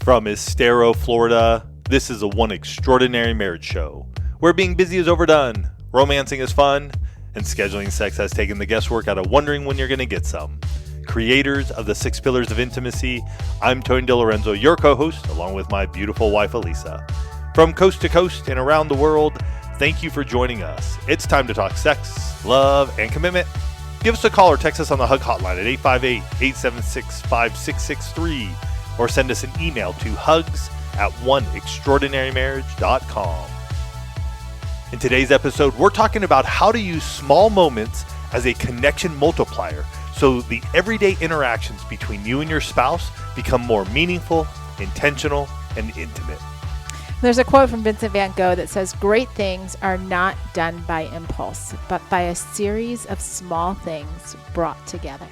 From Estero, Florida, this is a One Extraordinary Marriage show, where being busy is overdone, romancing is fun, and scheduling sex has taken the guesswork out of wondering when you're going to get some. Creators of the 6 Pillars of Intimacy, I'm Tony DiLorenzo, your co-host, along with my beautiful wife, Elisa. From coast to coast and around the world, thank you for joining us. It's time to talk sex, love, and commitment. Give us a call or text us on the Hug Hotline at 858-876-5663, or send us an email to hugs@oneextraordinarymarriage.com. In today's episode, we're talking about how to use small moments as a connection multiplier so the everyday interactions between you and your spouse become more meaningful, intentional, and intimate. There's a quote from Vincent van Gogh that says, "Great things are not done by impulse, but by a series of small things brought together."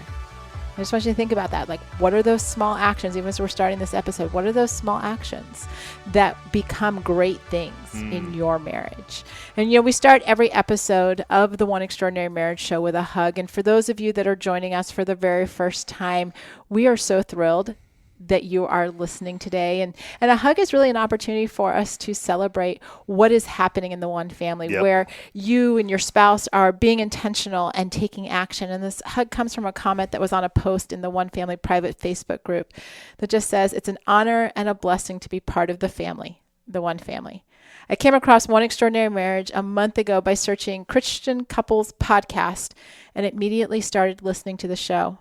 I just want you to think about that. Like, what are those small actions, even as we're starting this episode, what are those small actions that become great things in your marriage? And, we start every episode of the One Extraordinary Marriage show with a hug. And for those of you that are joining us for the very first time, we are so thrilled that you are listening today. And a hug is really an opportunity for us to celebrate what is happening in the one family, where you and your spouse are being intentional and taking action. And this hug comes from a comment that was on a post in the One Family private Facebook group that just says, "It's an honor and a blessing to be part of the family, the one family." I came across One Extraordinary Marriage a month ago by searching Christian Couples Podcast and immediately started listening to the show.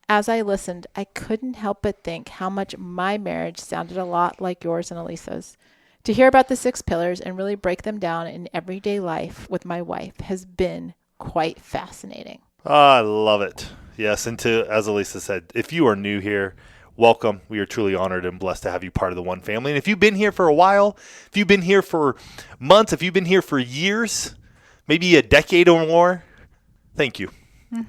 As I listened, I couldn't help but think how much my marriage sounded a lot like yours and Elisa's. To hear about the 6 pillars and really break them down in everyday life with my wife has been quite fascinating. I love it. Yes, and as Elisa said, if you are new here, welcome. We are truly honored and blessed to have you part of the One Family. And if you've been here for a while, if you've been here for months, if you've been here for years, maybe a decade or more, thank you.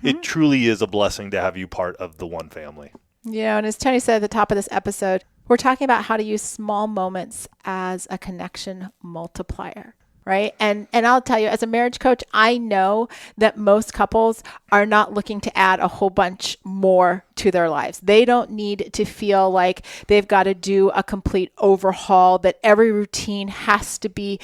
It truly is a blessing to have you part of the One Family. Yeah, and as Tony said at the top of this episode, we're talking about how to use small moments as a connection multiplier, right? And I'll tell you, as a marriage coach, I know that most couples are not looking to add a whole bunch more to their lives. They don't need to feel like they've got to do a complete overhaul, that every routine has to be,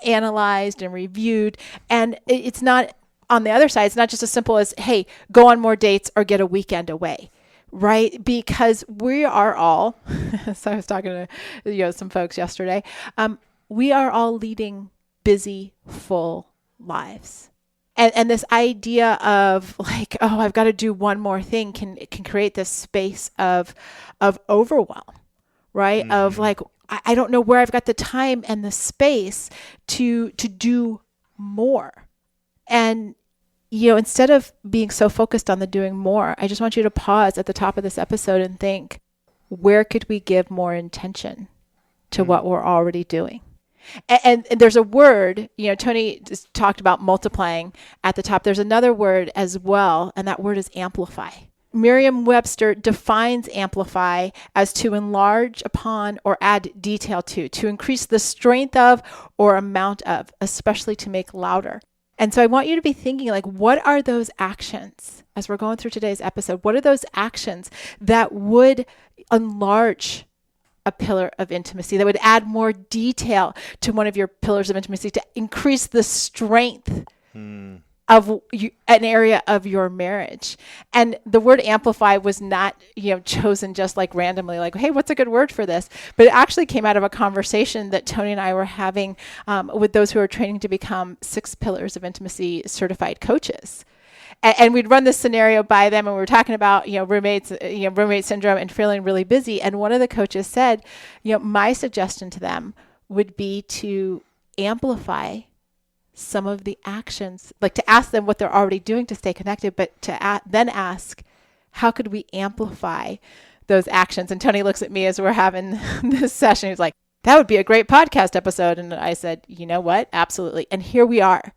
analyzed and reviewed. And it's not, on the other side, it's not just as simple as, hey, go on more dates or get a weekend away, right? Because we are all, so I was talking to some folks yesterday, we are all leading busy, full lives. And this idea of like, oh, I've got to do one more thing can create this space of overwhelm, right? Mm-hmm. Of like, I don't know where I've got the time and the space to do more. And instead of being so focused on the doing more, I just want you to pause at the top of this episode and think, where could we give more intention to what we're already doing? And there's a word, Tony just talked about multiplying at the top. There's another word as well, and that word is amplify. Merriam-Webster defines amplify as to enlarge upon or add detail to increase the strength of or amount of, especially to make louder. And so I want you to be thinking, like, what are those actions, as we're going through today's episode, what are those actions that would enlarge a pillar of intimacy, that would add more detail to one of your pillars of intimacy, to increase the strength of an area of your marriage? And the word amplify was not, chosen just like randomly, like, hey, what's a good word for this? But it actually came out of a conversation that Tony and I were having with those who are training to become 6 Pillars of Intimacy certified coaches. And we'd run this scenario by them, and we were talking about, roommates, roommate syndrome and feeling really busy. And one of the coaches said, my suggestion to them would be to amplify some of the actions, like to ask them what they're already doing to stay connected, but to then ask, how could we amplify those actions? And Tony looks at me as we're having this session. He's like, that would be a great podcast episode. And I said, you know what? Absolutely. And here we are,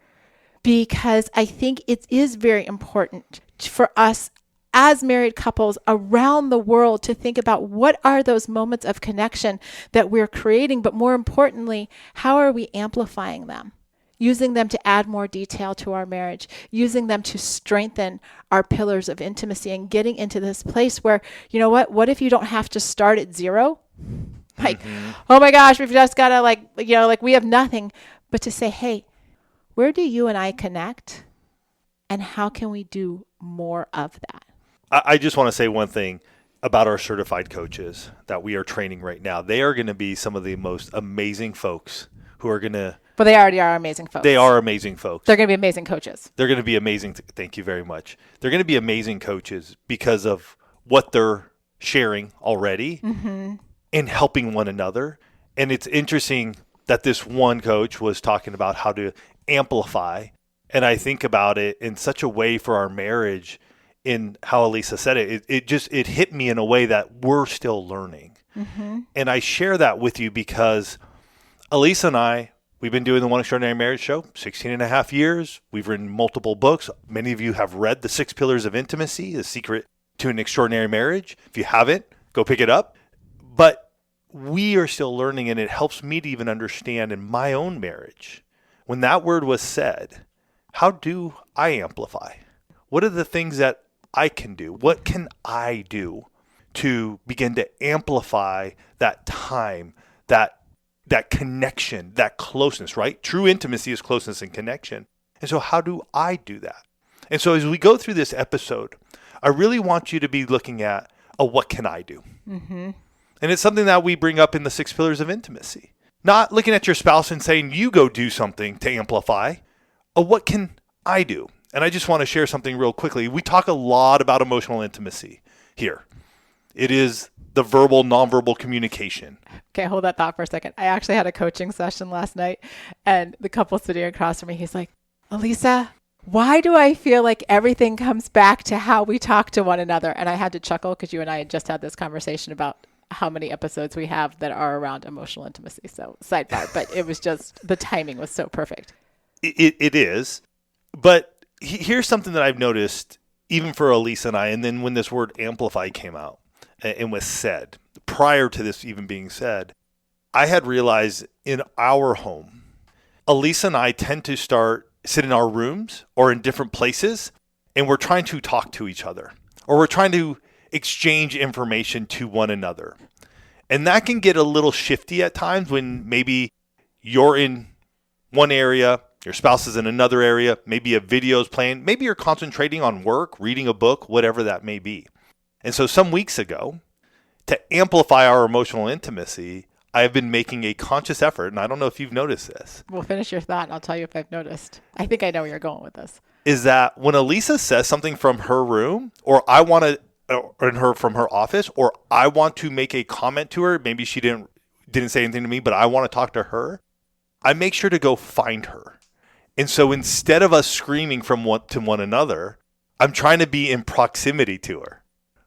because I think it is very important for us as married couples around the world to think about what are those moments of connection that we're creating, but more importantly, how are we amplifying them? Using them to add more detail to our marriage, using them to strengthen our pillars of intimacy, and getting into this place where, what if you don't have to start at 0? Like, oh my gosh, we've just got to like we have nothing. But to say, hey, where do you and I connect? And how can we do more of that? I just want to say one thing about our certified coaches that we are training right now. They are going to be some of the most amazing folks who are going to... But they already are amazing folks. They are amazing folks. They're going to be amazing coaches. They're going to be amazing. Thank you very much. They're going to be amazing coaches because of what they're sharing already and helping one another. And it's interesting that this one coach was talking about how to amplify. And I think about it in such a way for our marriage, in how Elisa said it. It hit me in a way that we're still learning. And I share that with you because Elisa and I, we've been doing the One Extraordinary Marriage Show 16 and a half years. We've written multiple books. Many of you have read The 6 Pillars of Intimacy, The Secret to an Extraordinary Marriage. If you haven't, go pick it up. But we are still learning, and it helps me to even understand in my own marriage, when that word was said, how do I amplify? What are the things that I can do? What can I do to begin to amplify that time, that connection, that closeness, right? True intimacy is closeness and connection. And so how do I do that? And so as we go through this episode, I really want you to be looking at what can I do? And it's something that we bring up in the 6 Pillars of Intimacy. Not looking at your spouse and saying, you go do something to amplify. What can I do? And I just want to share something real quickly. We talk a lot about emotional intimacy here. It is the verbal, nonverbal communication. Okay, hold that thought for a second. I actually had a coaching session last night, and the couple sitting across from me, he's like, Elisa, why do I feel like everything comes back to how we talk to one another? And I had to chuckle because you and I had just had this conversation about how many episodes we have that are around emotional intimacy. So sidebar, but it was just, the timing was so perfect. It is. But here's something that I've noticed, even for Elisa and I, and then when this word amplify came out and was said, prior to this even being said, I had realized in our home, Elisa and I tend to sit in our rooms or in different places, and we're trying to talk to each other, or we're trying to exchange information to one another. And that can get a little shifty at times when maybe you're in one area, your spouse is in another area, maybe a video is playing, maybe you're concentrating on work, reading a book, whatever that may be. And so some weeks ago, to amplify our emotional intimacy, I have been making a conscious effort, and I don't know if you've noticed this. Well, finish your thought, and I'll tell you if I've noticed. I think I know where you're going with this. Is that when Elisa says something from her room, or I want to, from her office, or I want to make a comment to her, maybe she didn't say anything to me, but I want to talk to her, I make sure to go find her. And so instead of us screaming from one to one another, I'm trying to be in proximity to her.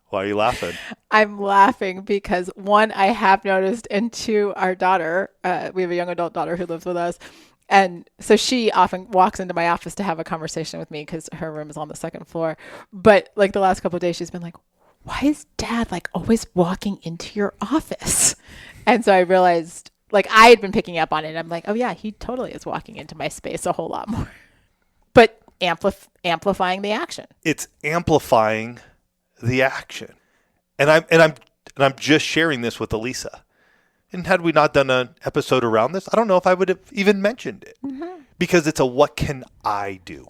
Why are you laughing? I'm laughing because, one, I have noticed, and two, our daughter, we have a young adult daughter who lives with us. And so she often walks into my office to have a conversation with me because her room is on the second floor. But like the last couple of days, she's been like, why is Dad like always walking into your office? And so I realized, like, I had been picking up on it. I'm like, oh yeah, he totally is walking into my space a whole lot more. But amplifying the action. It's amplifying the action. And I'm just sharing this with Elisa. And had we not done an episode around this, I don't know if I would have even mentioned it. Because it's a what can I do?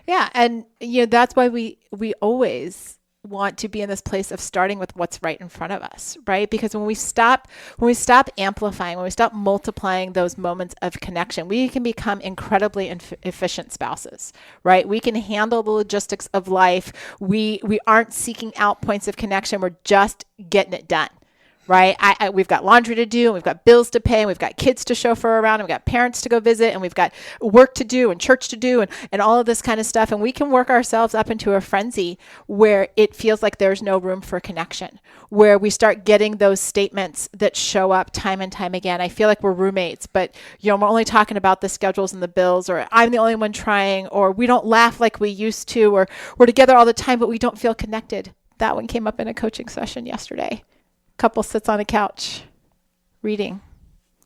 Yeah, and that's why we always want to be in this place of starting with what's right in front of us, right? Because when we stop amplifying, when we stop multiplying those moments of connection, we can become incredibly efficient spouses, right? We can handle the logistics of life. We aren't seeking out points of connection. We're just getting it done. Right? We've got laundry to do, and we've got bills to pay, and we've got kids to chauffeur around, and we've got parents to go visit, and we've got work to do and church to do and all of this kind of stuff. And we can work ourselves up into a frenzy where it feels like there's no room for connection, where we start getting those statements that show up time and time again. I feel like we're roommates, but we're only talking about the schedules and the bills, or I'm the only one trying, or we don't laugh like we used to, or we're together all the time, but we don't feel connected. That one came up in a coaching session yesterday. Couple sits on a couch, reading,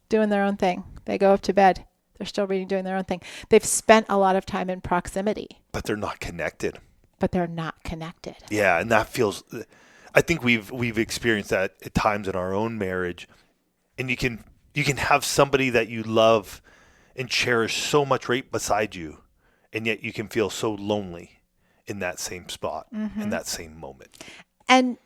doing their own thing. They go up to bed. They're still reading, doing their own thing. They've spent a lot of time in proximity. But they're not connected. Yeah, and that feels, I think we've experienced that at times in our own marriage. And you can have somebody that you love and cherish so much right beside you, and yet you can feel so lonely in that same spot, in that same moment. And,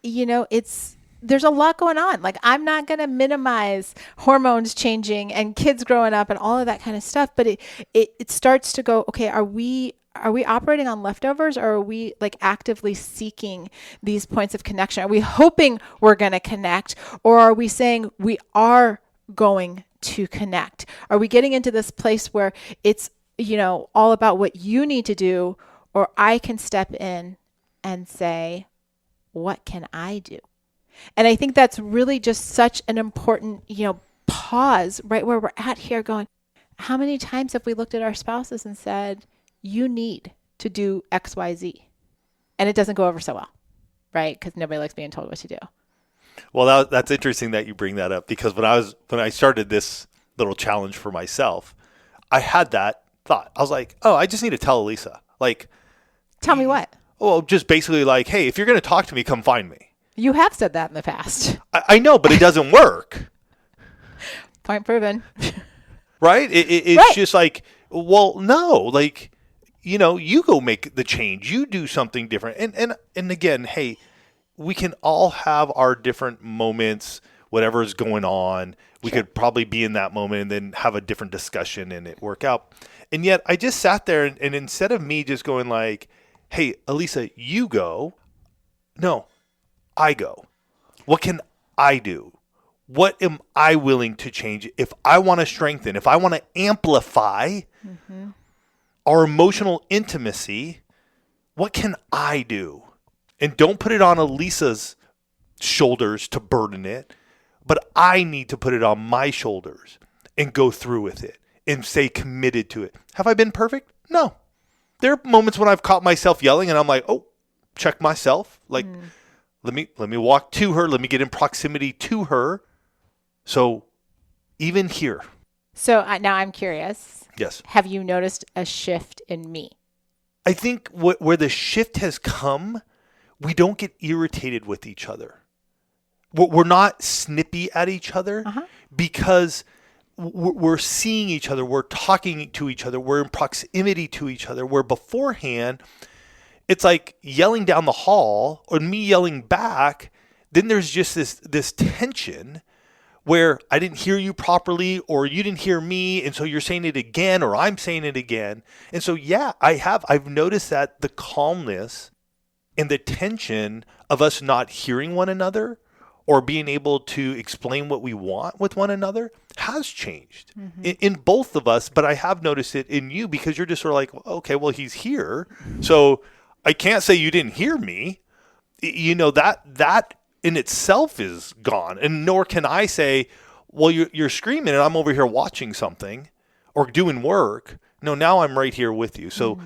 there's a lot going on. Like, I'm not going to minimize hormones changing and kids growing up and all of that kind of stuff. But it starts to go, okay, are we operating on leftovers, or are we like actively seeking these points of connection? Are we hoping we're going to connect, or are we saying we are going to connect? Are we getting into this place where it's, all about what you need to do, or I can step in and say, what can I do? And I think that's really just such an important, pause right where we're at here going, how many times have we looked at our spouses and said, you need to do X, Y, Z? And it doesn't go over so well, right? Because nobody likes being told what to do. Well, that's interesting that you bring that up, because when I started this little challenge for myself, I had that thought. I was like, oh, I just need to tell Elisa. Like, tell me what? Well, just basically like, hey, if you're going to talk to me, come find me. You have said that in the past. I know, but it doesn't work. Point proven. Right? It's right. Just like, well, no, like, you go make the change. You do something different. And again, hey, we can all have our different moments, whatever is going on. We could probably be in that moment and then have a different discussion and it work out. And yet I just sat there and instead of me just going like, hey, Elisa, you go. No, I go. What can I do? What am I willing to change? If I want to strengthen, if I want to amplify our emotional intimacy, what can I do? And don't put it on Elisa's shoulders to burden it, but I need to put it on my shoulders and go through with it and stay committed to it. Have I been perfect? No. There are moments when I've caught myself yelling and I'm like, oh, check myself. Like, let me walk to her. Let me get in proximity to her. So even here. So now I'm curious. Yes. Have you noticed a shift in me? I think where the shift has come, we don't get irritated with each other. We're not snippy at each other because we're seeing each other. We're talking to each other. We're in proximity to each other. Where beforehand, it's like yelling down the hall or me yelling back. Then there's just this tension where I didn't hear you properly or you didn't hear me. And so you're saying it again or I'm saying it again. And so, yeah, I've noticed that the calmness and the tension of us not hearing one another or being able to explain what we want with one another has changed in both of us. But I have noticed it in you because you're just sort of like, okay, well, he's here. So I can't say you didn't hear me. That in itself is gone. And nor can I say, well, you're screaming and I'm over here watching something or doing work. No, now I'm right here with you. So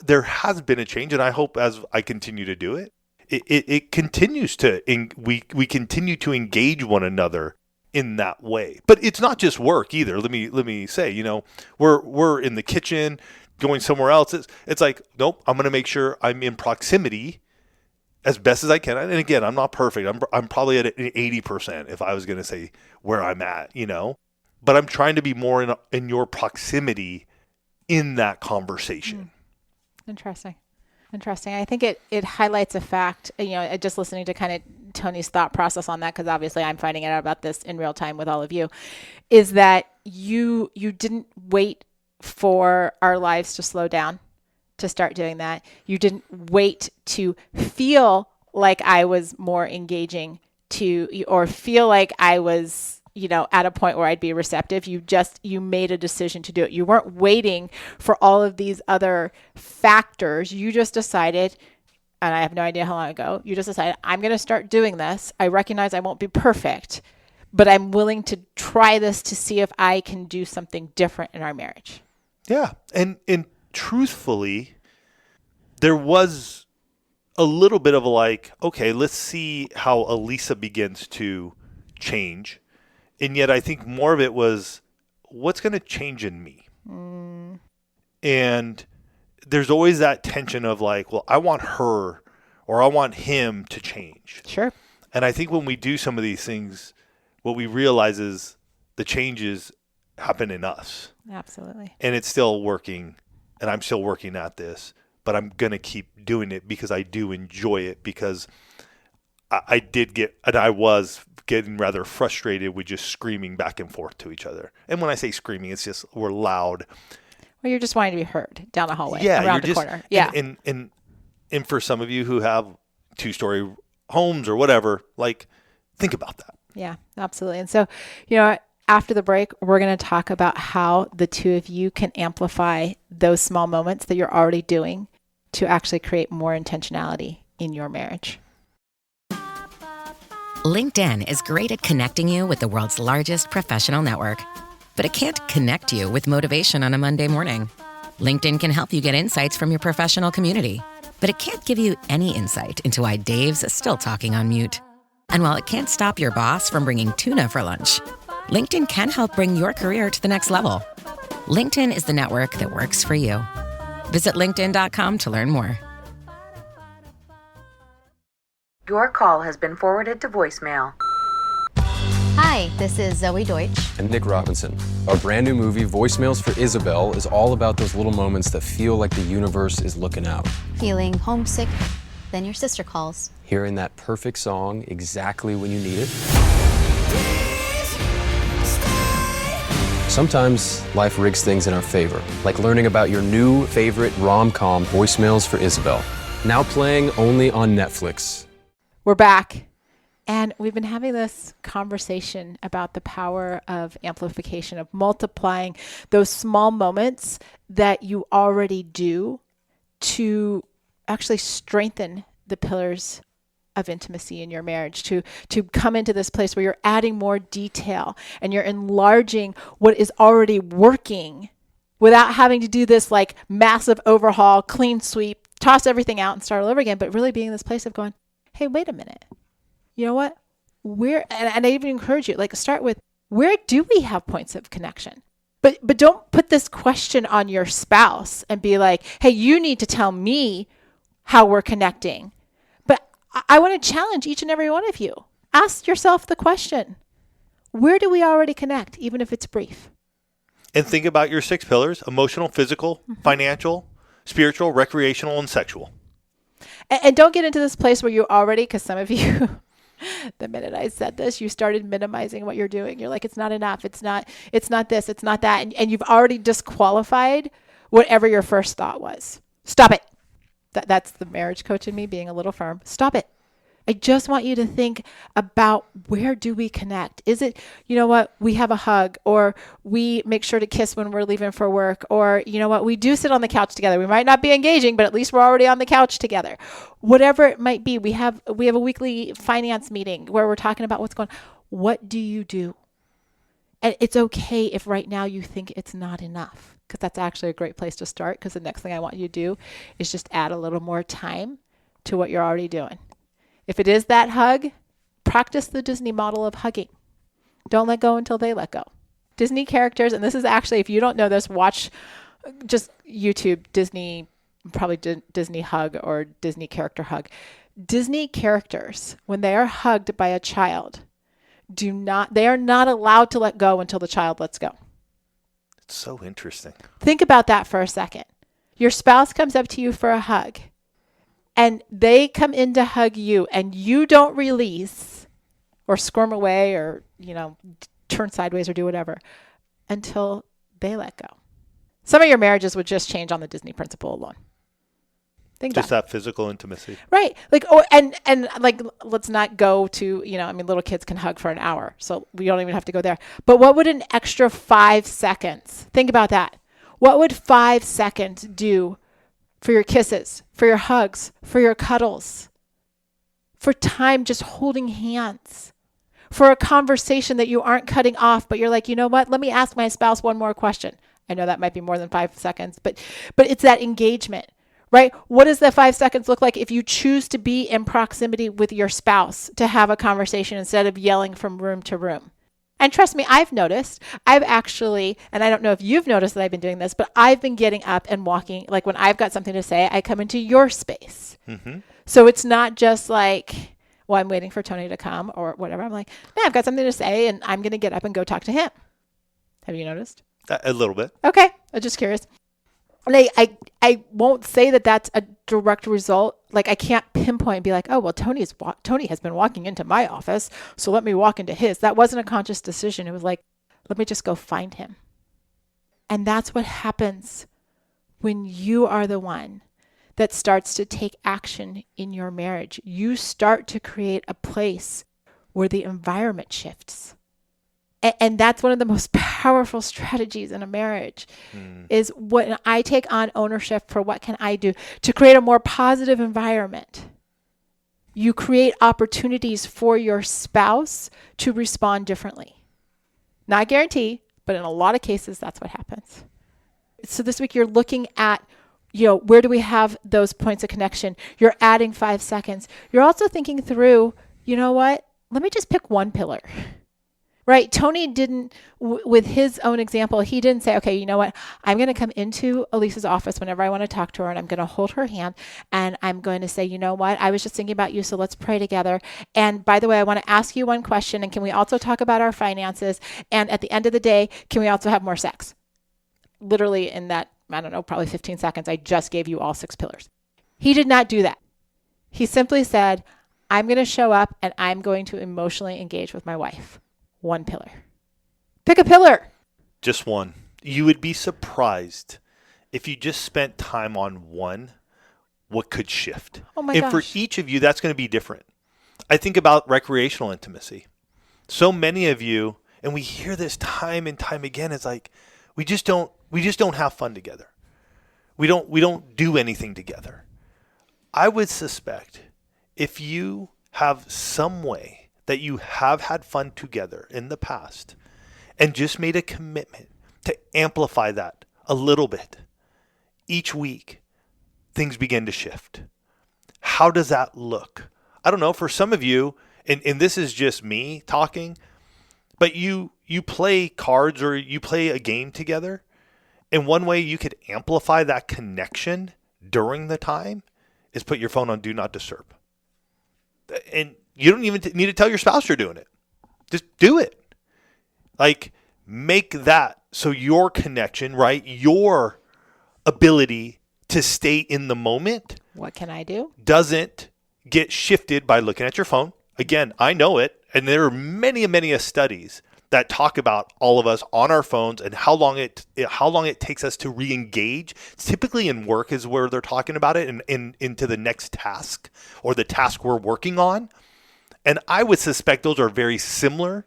there has been a change. And I hope as I continue to do it, it continues to, we continue to engage one another in that way. But it's not just work either. Let me say, we're in the kitchen going somewhere else. It's like, nope, I'm going to make sure I'm in proximity as best as I can. And again, I'm not perfect. I'm probably at 80% if I was going to say where I'm at, but I'm trying to be more in your proximity in that conversation. Interesting. I think it highlights a fact, just listening to kind of Tony's thought process on that, because obviously I'm finding out about this in real time with all of you, is that you didn't wait for our lives to slow down to start doing that. You didn't wait to feel like I was more engaging or feel like I was, at a point where I'd be receptive. You made a decision to do it. You weren't waiting for all of these other factors. You just decided, and I have no idea how long ago, you just decided, I'm going to start doing this. I recognize I won't be perfect, but I'm willing to try this to see if I can do something different in our marriage. Yeah. And truthfully, there was a little bit of okay, let's see how Elisa begins to change. And yet I think more of it was, what's going to change in me? And there's always that tension of well, I want her or I want him to change. Sure. And I think when we do some of these things, what we realize is The changes happen in us. Absolutely. And it's still working, and I'm still working at this, but I'm going to keep doing it because I do enjoy it, because I was getting rather frustrated with just screaming back and forth to each other. And when I say screaming, it's just we're loud. Well, you're just wanting to be heard down the hallway, you're around the just, corner. Yeah. And for some of you who have 2-story homes or whatever, like, think about that. Yeah, absolutely. And so, after the break, we're going to talk about how the two of you can amplify those small moments that you're already doing to actually create more intentionality in your marriage. LinkedIn is great at connecting you with the world's largest professional network. But it can't connect you with motivation on a Monday morning. LinkedIn can help you get insights from your professional community. But it can't give you any insight into why Dave's still talking on mute. And while it can't stop your boss from bringing tuna for lunch, LinkedIn can help bring your career to the next level. LinkedIn is the network that works for you. Visit LinkedIn.com to learn more. Your call has been forwarded to voicemail. Hi, this is Zoe Deutsch. And Nick Robinson. Our brand new movie, Voicemails for Isabel, is all about those little moments that feel like the universe is looking out. Feeling homesick, then your sister calls. Hearing that perfect song exactly when you need it. Sometimes life rigs things in our favor, like learning about your new favorite rom-com, Voicemails for Isabel. Now playing only on Netflix. We're back. And we've been having this conversation about the power of amplification, of multiplying those small moments that you already do to actually strengthen the pillars of intimacy in your marriage, to come into this place where you're adding more detail and you're enlarging what is already working without having to do this like massive overhaul, clean sweep, toss everything out and start all over again, but really being in this place of going, hey, wait a minute. You know what? And I even encourage you, like, start with, where do we have points of connection? But don't put this question on your spouse and be like, hey, you need to tell me how we're connecting. But I want to challenge each and every one of you. Ask yourself the question, where do we already connect, even if it's brief? And think about your 6 pillars: emotional, physical, financial, spiritual, recreational, and sexual. And don't get into this place where you already, because some of you, the minute I said this, you started minimizing what you're doing. You're like, it's not enough. It's not this, it's not that. And you've already disqualified whatever your first thought was. Stop it. That's the marriage coach in me being a little firm. Stop it. I just want you to think about, where do we connect? Is it, you know what, we have a hug, or we make sure to kiss when we're leaving for work, or you know what, we do sit on the couch together. We might not be engaging, but at least we're already on the couch together. Whatever it might be, we have a weekly finance meeting where we're talking about what's going on. What do you do? And it's okay if right now you think it's not enough, because that's actually a great place to start, because the next thing I want you to do is just add a little more time to what you're already doing. If it is that hug, practice the Disney model of hugging. Don't let go until they let go. Disney characters, and this is actually, if you don't know this, watch just YouTube Disney, probably Disney hug or Disney character hug. Disney characters, when they are hugged by a child, they are not allowed to let go until the child lets go. It's so interesting. Think about that for a second. Your spouse comes up to you for a hug, and they come in to hug you, and you don't release or squirm away or, turn sideways or do whatever until they let go. Some of your marriages would just change on the Disney principle alone. Think just about that physical intimacy. Right. Let's not go to, little kids can hug for an hour, so we don't even have to go there. But what would an extra 5 seconds, think about that. What would 5 seconds do for your kisses, for your hugs, for your cuddles, for time just holding hands, for a conversation that you aren't cutting off, but you're like, you know what? Let me ask my spouse one more question. I know that might be more than 5 seconds, but it's that engagement, right? What does that 5 seconds look like if you choose to be in proximity with your spouse to have a conversation instead of yelling from room to room? And trust me, I've actually, and I don't know if you've noticed that I've been doing this, but I've been getting up and walking. Like when I've got something to say, I come into your space. Mm-hmm. So it's not just like, well, I'm waiting for Tony to come or whatever. I'm like, no, I've got something to say and I'm going to get up and go talk to him. Have you noticed? A little bit. Okay. I'm just curious. And I won't say that that's a direct result. Like, I can't pinpoint and be like, oh, well, Tony has been walking into my office, so let me walk into his. That wasn't a conscious decision. It was like, let me just go find him. And that's what happens when you are the one that starts to take action in your marriage. You start to create a place where the environment shifts. And that's one of the most powerful strategies in a marriage is when I take on ownership for what can I do to create a more positive environment. You create opportunities for your spouse to respond differently. Not guarantee, but in a lot of cases, that's what happens. So this week you're looking at, where do we have those points of connection? You're adding 5 seconds. You're also thinking through, you know what? Let me just pick one pillar. Right? Tony didn't, with his own example, he didn't say, okay, you know what? I'm going to come into Elisa's office whenever I want to talk to her, and I'm going to hold her hand, and I'm going to say, you know what? I was just thinking about you, so let's pray together. And by the way, I want to ask you one question, and can we also talk about our finances? And at the end of the day, can we also have more sex? Literally in that, I don't know, probably 15 seconds, I just gave you all 6 pillars. He did not do that. He simply said, I'm going to show up, and I'm going to emotionally engage with my wife. One pillar. Pick a pillar. Just one. You would be surprised if you just spent time on one, what could shift. Oh my gosh. And for each of you, that's going to be different. I think about recreational intimacy. So many of you, and we hear this time and time again, it's like we just don't have fun together. We don't do anything together. I would suspect if you have some way that you have had fun together in the past and just made a commitment to amplify that a little bit each week, things begin to shift. How does that look? I don't know. For some of you, and this is just me talking, but you play cards or you play a game together, and one way you could amplify that connection during the time is put your phone on Do Not Disturb. And you don't even need to tell your spouse you're doing it. Just do it. Like, make that so your connection, right, your ability to stay in the moment. What can I do? Doesn't get shifted by looking at your phone. Again, I know it. And there are many studies that talk about all of us on our phones and how long it takes us to re-engage. Typically in work is where they're talking about it, and into the next task or the task we're working on. And I would suspect those are very similar.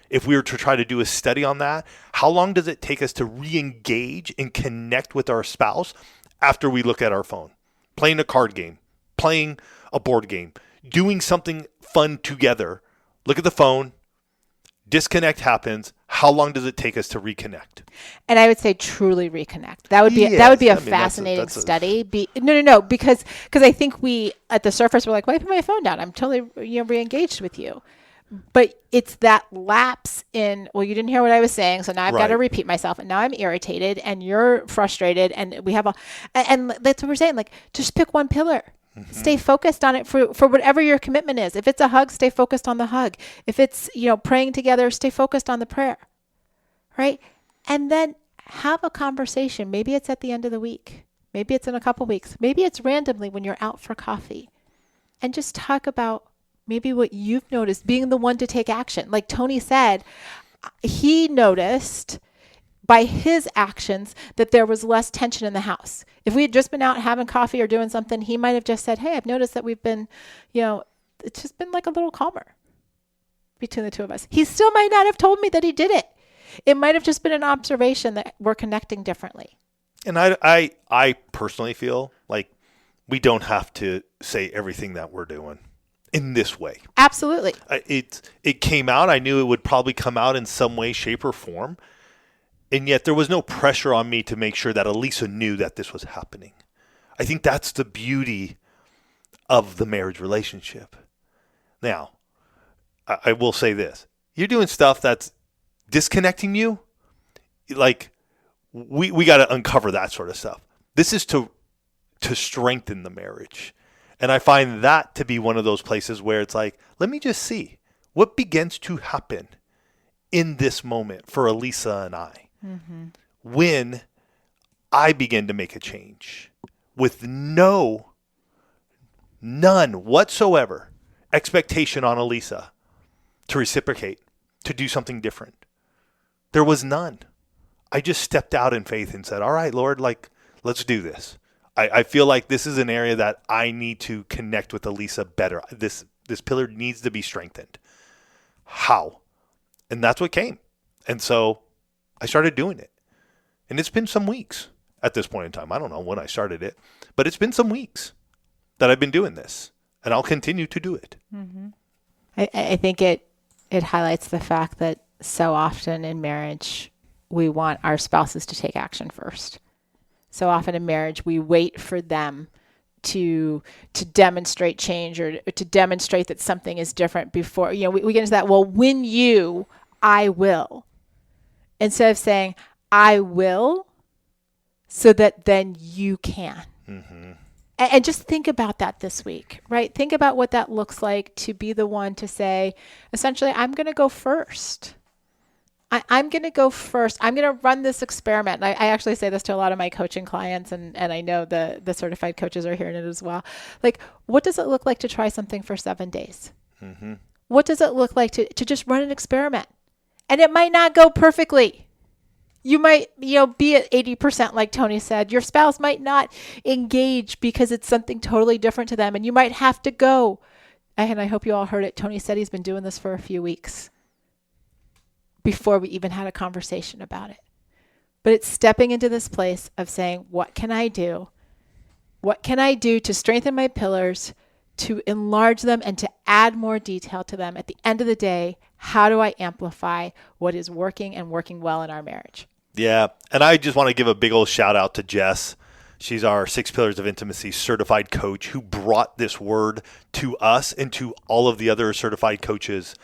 If we were to try to do a study on that, how long does it take us to re-engage and connect with our spouse after we look at our phone? Playing a card game, playing a board game, doing something fun together. Look at the phone. Disconnect happens. How long does it take us to reconnect? And I would say truly reconnect. That would be a fascinating study. No, because I think we at the surface we're like, why put my phone down? I'm totally re-engaged with you. But it's that lapse in, well, you didn't hear what I was saying, so now I've got to repeat myself, and now I'm irritated, and you're frustrated, and we have and that's what we're saying. Like, just pick one pillar. Mm-hmm. Stay focused on it for whatever your commitment is. If it's a hug, stay focused on the hug. If it's, praying together, stay focused on the prayer, right? And then have a conversation. Maybe it's at the end of the week. Maybe it's in a couple weeks. Maybe it's randomly when you're out for coffee, and just talk about maybe what you've noticed, being the one to take action. Like Tony said, he noticed by his actions that there was less tension in the house. If we had just been out having coffee or doing something, he might have just said, hey, I've noticed that we've been, it's just been like a little calmer between the two of us. He still might not have told me that he did it. It might have just been an observation that we're connecting differently. And I personally feel like we don't have to say everything that we're doing in this way. Absolutely. It came out. I knew it would probably come out in some way, shape, or form. And yet there was no pressure on me to make sure that Elisa knew that this was happening. I think that's the beauty of the marriage relationship. Now, I will say this. You're doing stuff that's disconnecting you. Like, we got to uncover that sort of stuff. This is to strengthen the marriage. And I find that to be one of those places where it's like, let me just see what begins to happen in this moment for Elisa and I. When I began to make a change with none whatsoever expectation on Elisa to reciprocate, to do something different. There was none. I just stepped out in faith and said, all right, Lord, let's do this. I feel like this is an area that I need to connect with Elisa better. This pillar needs to be strengthened. How? And that's what came. And so I started doing it. And it's been some weeks at this point in time. I don't know when I started it, but it's been some weeks that I've been doing this, and I'll continue to do it. I think it highlights the fact that so often in marriage, we want our spouses to take action first. So often in marriage, we wait for them to demonstrate change or to demonstrate that something is different before, we get into that, well, when you, I will. Instead of saying, I will, so that then you can. And just think about that this week, right? Think about what that looks like to be the one to say, essentially, I'm going to go first. I'm going to go first. I'm going to run this experiment. I actually say this to a lot of my coaching clients, and I know the certified coaches are hearing it as well. Like, what does it look like to try something for 7 days? What does it look like to just run an experiment? And it might not go perfectly. You might, be at 80%, like Tony said. Your spouse might not engage because it's something totally different to them, and you might have to go. And I hope you all heard it. Tony said he's been doing this for a few weeks before we even had a conversation about it. But it's stepping into this place of saying, what can I do? What can I do to strengthen my pillars, to enlarge them, and to add more detail to them? At the end of the day, how do I amplify what is working and working well in our marriage? Yeah, and I just want to give a big old shout out to Jess. She's our 6 Pillars of Intimacy certified coach who brought this word to us and to all of the other certified coaches.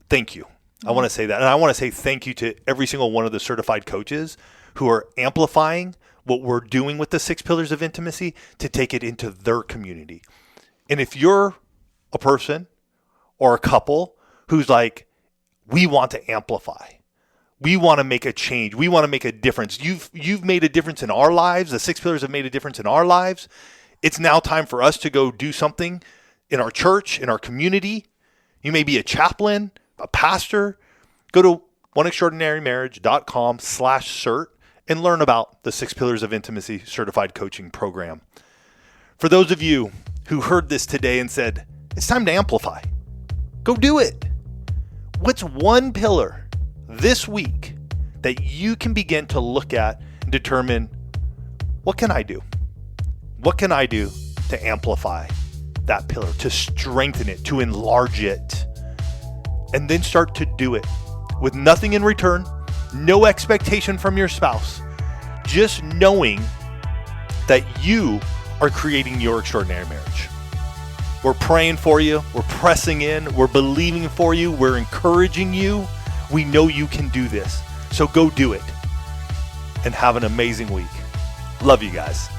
Thank you. I want to say that. And I want to say thank you to every single one of the certified coaches who are amplifying what we're doing with the 6 Pillars of Intimacy to take it into their community. And if you're a person or a couple who's like, we want to amplify, we want to make a change, we want to make a difference. You've made a difference in our lives. The 6 Pillars have made a difference in our lives. It's now time for us to go do something in our church, in our community. You may be a chaplain, a pastor. Go to oneextraordinarymarriage.com/cert and learn about the 6 Pillars of Intimacy certified coaching program. For those of you who heard this today and said, it's time to amplify, go do it. What's one pillar this week that you can begin to look at and determine, what can I do? What can I do to amplify that pillar, to strengthen it, to enlarge it? And then start to do it with nothing in return, no expectation from your spouse, just knowing that you are creating your extraordinary marriage. We're praying for you. We're pressing in. We're believing for you. We're encouraging you. We know you can do this. So go do it and have an amazing week. Love you guys.